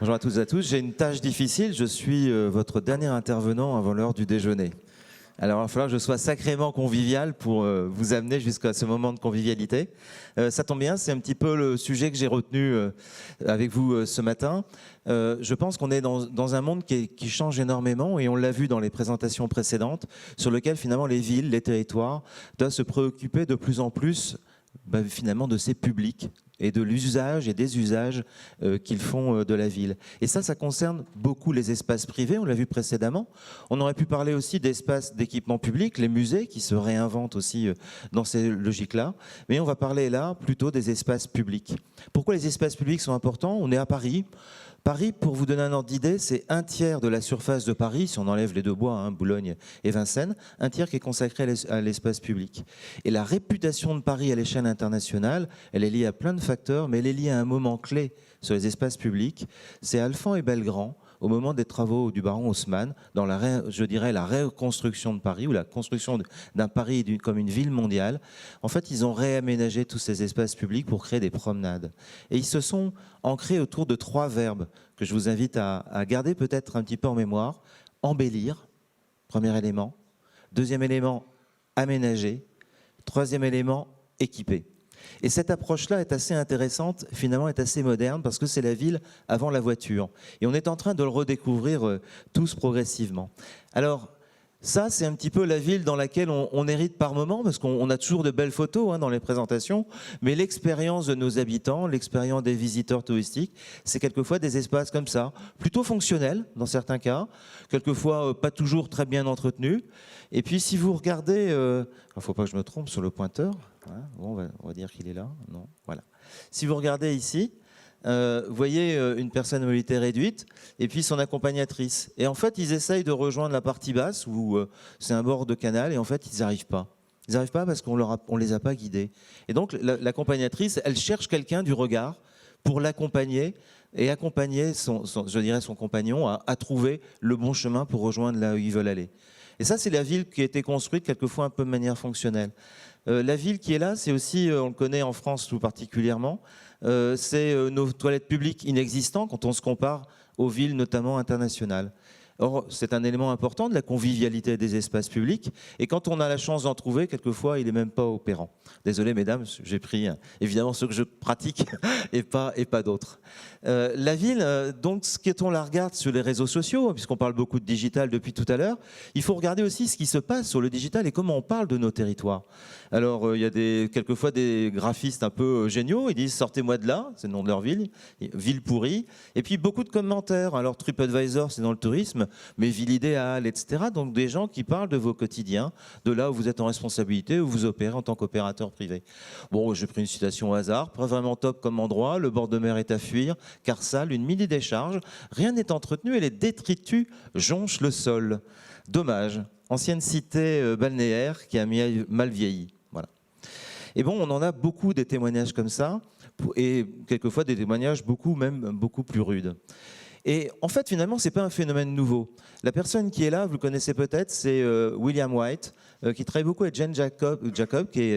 Bonjour à toutes et à tous. J'ai une tâche difficile. Je suis votre dernier intervenant avant l'heure du déjeuner. Alors, il va falloir que je sois sacrément convivial pour vous amener jusqu'à ce moment de convivialité. Ça tombe bien, c'est un petit peu le sujet que j'ai retenu avec vous ce matin. Je pense qu'on est dans un monde qui change énormément et on l'a vu dans les présentations précédentes, sur lequel finalement les villes, les territoires doivent se préoccuper de plus en plus finalement de ces publics et de l'usage et des usages qu'ils font de la ville. Et ça concerne beaucoup les espaces privés, on l'a vu précédemment. On aurait pu parler aussi d'espaces d'équipement public, les musées qui se réinventent aussi dans ces logiques-là. Mais on va parler là plutôt des espaces publics. Pourquoi les espaces publics sont importants? On est à Paris. Paris, pour vous donner un ordre d'idée, c'est un tiers de la surface de Paris, si on enlève les deux bois, hein, Boulogne et Vincennes, un tiers qui est consacré à l'espace public. Et la réputation de Paris à l'échelle internationale, elle est liée à plein de facteurs, mais elle est liée à un moment clé sur les espaces publics. C'est Alphand et Belgrand, au moment des travaux du baron Haussmann, dans je dirais la reconstruction de Paris, ou la construction d'un Paris comme une ville mondiale. En fait, ils ont réaménagé tous ces espaces publics pour créer des promenades. Et ils se sont ancrés autour de 3 verbes que je vous invite à garder peut-être un petit peu en mémoire. Embellir, premier élément. Deuxième élément, aménager. Troisième élément, équiper. Et cette approche-là est assez intéressante, finalement est assez moderne, parce que c'est la ville avant la voiture. Et on est en train de le redécouvrir tous progressivement. Alors, ça, c'est un petit peu la ville dans laquelle on hérite par moment, parce qu'on a toujours de belles photos hein, dans les présentations, mais l'expérience de nos habitants, l'expérience des visiteurs touristiques, c'est quelquefois des espaces comme ça, plutôt fonctionnels dans certains cas, quelquefois pas toujours très bien entretenus. Et puis si vous regardez, il ne faut pas que je me trompe sur le pointeur, hein, bon, on va dire qu'il est là, non, voilà. Si vous regardez ici, vous voyez une personne à mobilité réduite et puis son accompagnatrice. Et en fait, ils essayent de rejoindre la partie basse où c'est un bord de canal et en fait, ils n'y arrivent pas. Ils n'arrivent pas parce qu'on ne les a pas guidés. Et donc, l'accompagnatrice, elle cherche quelqu'un du regard pour l'accompagner et accompagner son compagnon à trouver le bon chemin pour rejoindre là où ils veulent aller. Et ça, c'est la ville qui a été construite quelquefois un peu de manière fonctionnelle. La ville qui est là, c'est aussi, on le connaît en France tout particulièrement, c'est nos toilettes publiques inexistantes quand on se compare aux villes notamment internationales. Or, c'est un élément important de la convivialité des espaces publics. Et quand on a la chance d'en trouver, quelquefois, il n'est même pas opérant. Désolé, mesdames, j'ai pris évidemment ce que je pratique et pas d'autres. La ville, donc, quand on la regarde sur les réseaux sociaux, puisqu'on parle beaucoup de digital depuis tout à l'heure, il faut regarder aussi ce qui se passe sur le digital et comment on parle de nos territoires. Alors, il y a quelquefois des graphistes un peu géniaux, ils disent « sortez-moi de là », c'est le nom de leur ville, ville pourrie. Et puis, beaucoup de commentaires. Alors, TripAdvisor, c'est dans le tourisme, mais ville idéale, etc. Donc des gens qui parlent de vos quotidiens, de là où vous êtes en responsabilité, où vous opérez en tant qu'opérateur privé. Bon, j'ai pris une citation au hasard, pas vraiment top comme endroit, le bord de mer est à fuir, car sale, une mini-décharge, rien n'est entretenu et les détritus jonchent le sol. Dommage, ancienne cité balnéaire qui a mal vieilli. Voilà. Et bon, on en a beaucoup des témoignages comme ça, et quelquefois des témoignages même beaucoup plus rudes. Et en fait, finalement, ce n'est pas un phénomène nouveau. La personne qui est là, vous le connaissez peut-être, c'est William White, qui travaille beaucoup avec Jane Jacob qui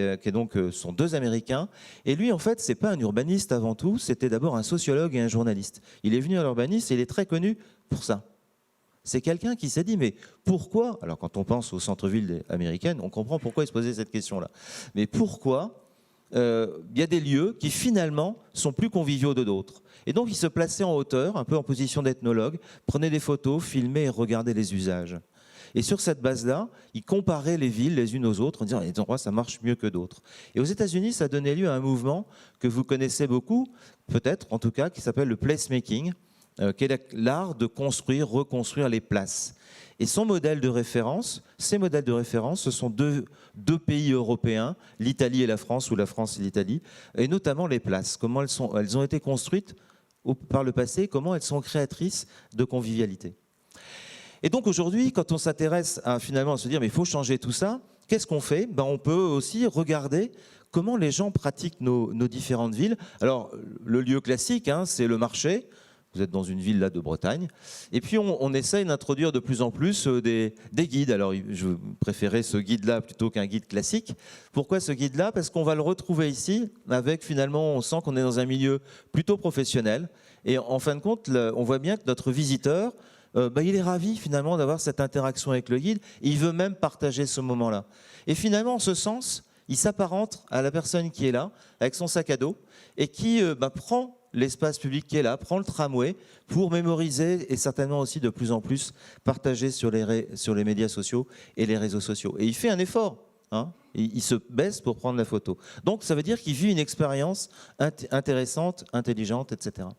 sont 2 Américains. Et lui, en fait, ce n'est pas un urbaniste avant tout, c'était d'abord un sociologue et un journaliste. Il est venu à l'urbanisme et il est très connu pour ça. C'est quelqu'un qui s'est dit, mais pourquoi? Alors, quand on pense au centre-ville américaine, on comprend pourquoi il se posait cette question-là. Mais pourquoi il y a des lieux qui finalement sont plus conviviaux de d'autres. Et donc il se plaçait en hauteur, un peu en position d'ethnologue, prenait des photos, filmait et regardait les usages. Et sur cette base-là, il comparait les villes les unes aux autres en disant « les endroits, ça marche mieux que d'autres ». Et aux États-Unis, ça donnait lieu à un mouvement que vous connaissez beaucoup, peut-être en tout cas, qui s'appelle le placemaking, qui est l'art de construire, reconstruire les places. Et son modèle de référence, ces modèles de référence, ce sont deux pays européens, l'Italie et la France, ou la France et l'Italie, et notamment les places, comment elles ont été construites par le passé, comment elles sont créatrices de convivialité. Et donc aujourd'hui, quand on s'intéresse à finalement à se dire mais il faut changer tout ça, qu'est-ce qu'on fait? On peut aussi regarder comment les gens pratiquent nos différentes villes. Alors le lieu classique, hein, c'est le marché. Vous êtes dans une ville là de Bretagne. Et puis on essaye d'introduire de plus en plus des guides. Alors je préférais ce guide-là plutôt qu'un guide classique. Pourquoi ce guide-là? Parce qu'on va le retrouver ici avec finalement, on sent qu'on est dans un milieu plutôt professionnel Et en fin de compte, on voit bien que notre visiteur, il est ravi finalement d'avoir cette interaction avec le guide. Il veut même partager ce moment-là. Et finalement, en ce sens, il s'apparente à la personne qui est là, avec son sac à dos, et qui prend l'espace public qui est là, prend le tramway pour mémoriser et certainement aussi de plus en plus partager sur les médias sociaux et les réseaux sociaux. Et il fait un effort. Hein, il se baisse pour prendre la photo. Donc ça veut dire qu'il vit une expérience intéressante, intelligente, etc.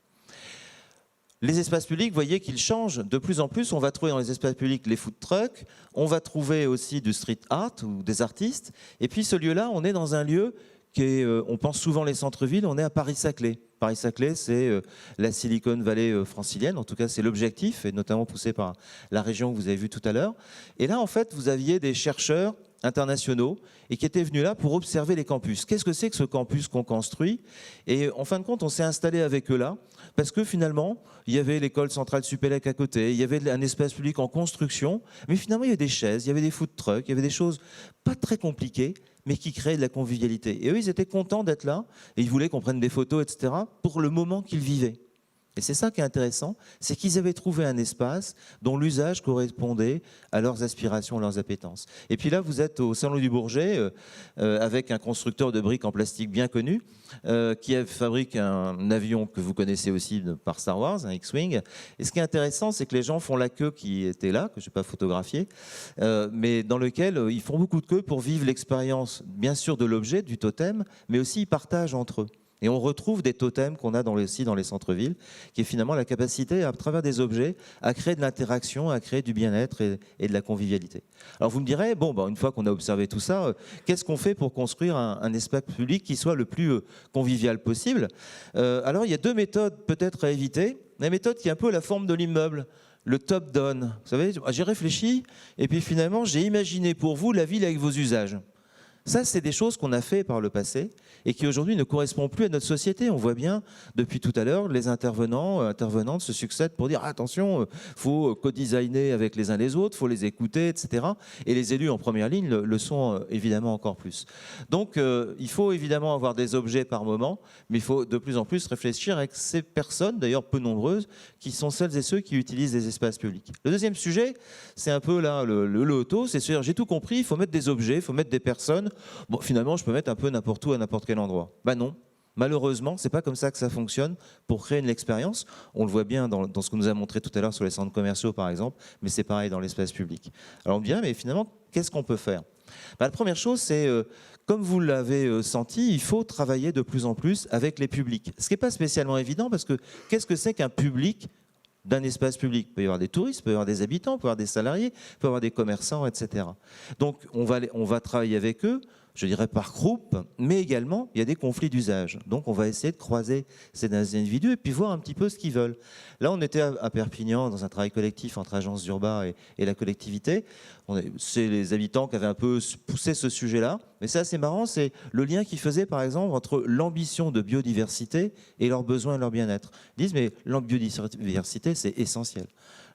Les espaces publics, vous voyez qu'ils changent de plus en plus. On va trouver dans les espaces publics les food trucks, on va trouver aussi du street art ou des artistes. Et puis ce lieu-là, on est dans un lieu qui est, on pense souvent les centres-villes, on est à Paris-Saclay. Paris-Saclay, c'est la Silicon Valley francilienne, en tout cas c'est l'objectif, et notamment poussé par la région que vous avez vue tout à l'heure. Et là, en fait, vous aviez des chercheurs internationaux et qui étaient venus là pour observer les campus. Qu'est-ce que c'est que ce campus qu'on construit? Et en fin de compte, on s'est installé avec eux là parce que finalement, il y avait l'école centrale Supélec à côté, il y avait un espace public en construction, mais finalement, il y avait des chaises, il y avait des food trucks, il y avait des choses pas très compliquées, mais qui créaient de la convivialité. Et eux, ils étaient contents d'être là et ils voulaient qu'on prenne des photos, etc., pour le moment qu'ils vivaient. Et c'est ça qui est intéressant, c'est qu'ils avaient trouvé un espace dont l'usage correspondait à leurs aspirations, leurs appétences. Et puis là, vous êtes au Salon du Bourget avec un constructeur de briques en plastique bien connu qui fabrique un avion que vous connaissez aussi par Star Wars, un X-Wing. Et ce qui est intéressant, c'est que les gens font la queue qui était là, que je n'ai pas photographié, mais dans lequel ils font beaucoup de queue pour vivre l'expérience, bien sûr, de l'objet, du totem, mais aussi ils partagent entre eux. Et on retrouve des totems qu'on a aussi dans les centres-villes, qui est finalement la capacité, à travers des objets, à créer de l'interaction, à créer du bien-être et de la convivialité. Alors vous me direz, bon, une fois qu'on a observé tout ça, qu'est-ce qu'on fait pour construire un espace public qui soit le plus convivial possible? Alors il y a deux méthodes peut-être à éviter. La méthode qui est un peu la forme de l'immeuble, le top-down. Vous savez, j'ai réfléchi et puis finalement j'ai imaginé pour vous la ville avec vos usages. Ça, c'est des choses qu'on a fait par le passé et qui aujourd'hui ne correspondent plus à notre société. On voit bien, depuis tout à l'heure, les intervenantes se succèdent pour dire attention, il faut co-designer avec les uns les autres, il faut les écouter, etc. Et les élus en première ligne le sont évidemment encore plus. Donc, il faut évidemment avoir des objets par moment, mais il faut de plus en plus réfléchir avec ces personnes, d'ailleurs peu nombreuses, qui sont celles et ceux qui utilisent les espaces publics. Le deuxième sujet, c'est un peu là le loto, c'est sûr, j'ai tout compris, il faut mettre des objets, il faut mettre des personnes. Bon, finalement, je peux mettre un peu n'importe où, à n'importe quel endroit. Non, malheureusement, c'est pas comme ça que ça fonctionne pour créer une expérience. On le voit bien dans ce que nous a montré tout à l'heure sur les centres commerciaux, par exemple, mais c'est pareil dans l'espace public. Alors on me dirait, mais finalement, qu'est-ce qu'on peut faire? La première chose, c'est, comme vous l'avez senti, il faut travailler de plus en plus avec les publics. Ce qui n'est pas spécialement évident, parce que qu'est-ce que c'est qu'un public d'un espace public? Il peut y avoir des touristes, il peut y avoir des habitants, il peut y avoir des salariés, il peut y avoir des commerçants, etc. Donc on va travailler avec eux, je dirais par groupe, mais également il y a des conflits d'usage. Donc on va essayer de croiser ces individus et puis voir un petit peu ce qu'ils veulent. Là on était à Perpignan dans un travail collectif entre Agence Urba et la collectivité. C'est les habitants qui avaient un peu poussé ce sujet-là. Mais c'est assez marrant, c'est le lien qu'ils faisaient par exemple entre l'ambition de biodiversité et leurs besoins et leur bien-être. Ils disent mais la biodiversité c'est essentiel.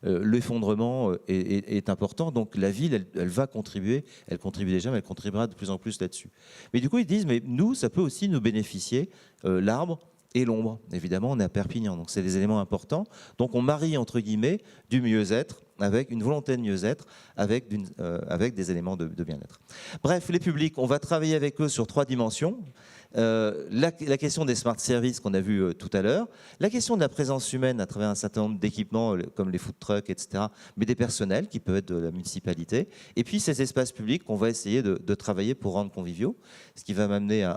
L'effondrement est important, donc la ville, elle va contribuer, elle contribue déjà, mais elle contribuera de plus en plus là-dessus. Mais du coup, ils disent, mais nous, ça peut aussi nous bénéficier, l'arbre et l'ombre. Évidemment, on est à Perpignan, donc c'est des éléments importants. Donc on marie, entre guillemets, du mieux-être, avec une volonté de mieux-être, avec des éléments de bien-être. Bref, les publics, on va travailler avec eux sur 3 dimensions. La question des smart services qu'on a vu tout à l'heure, la question de la présence humaine à travers un certain nombre d'équipements comme les food trucks, etc., mais des personnels qui peuvent être de la municipalité, et puis ces espaces publics qu'on va essayer de travailler pour rendre conviviaux, ce qui va m'amener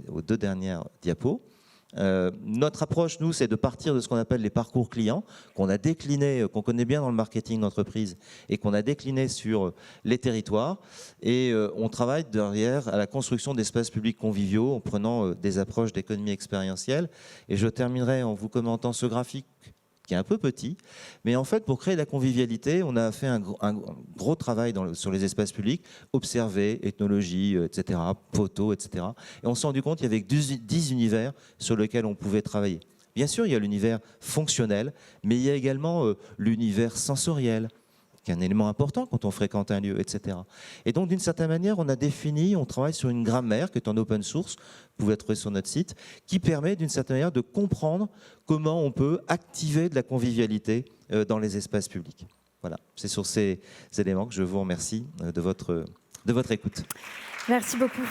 aux 2 dernières diapos. Notre approche, nous, c'est de partir de ce qu'on appelle les parcours clients, qu'on a décliné, qu'on connaît bien dans le marketing d'entreprise et qu'on a décliné sur les territoires. Et on travaille derrière à la construction d'espaces publics conviviaux en prenant des approches d'économie expérientielle. Et je terminerai en vous commentant ce graphique qui est un peu petit, mais en fait, pour créer de la convivialité, on a fait un gros travail sur les espaces publics, observer, ethnologie, etc., photos, etc. Et on s'est rendu compte qu'il y avait 10 univers sur lesquels on pouvait travailler. Bien sûr, il y a l'univers fonctionnel, mais il y a également l'univers sensoriel, qui est un élément important quand on fréquente un lieu, etc. Et donc, d'une certaine manière, on travaille sur une grammaire qui est en open source, vous pouvez la trouver sur notre site, qui permet d'une certaine manière de comprendre comment on peut activer de la convivialité dans les espaces publics. Voilà, c'est sur ces éléments que je vous remercie de votre écoute. Merci beaucoup.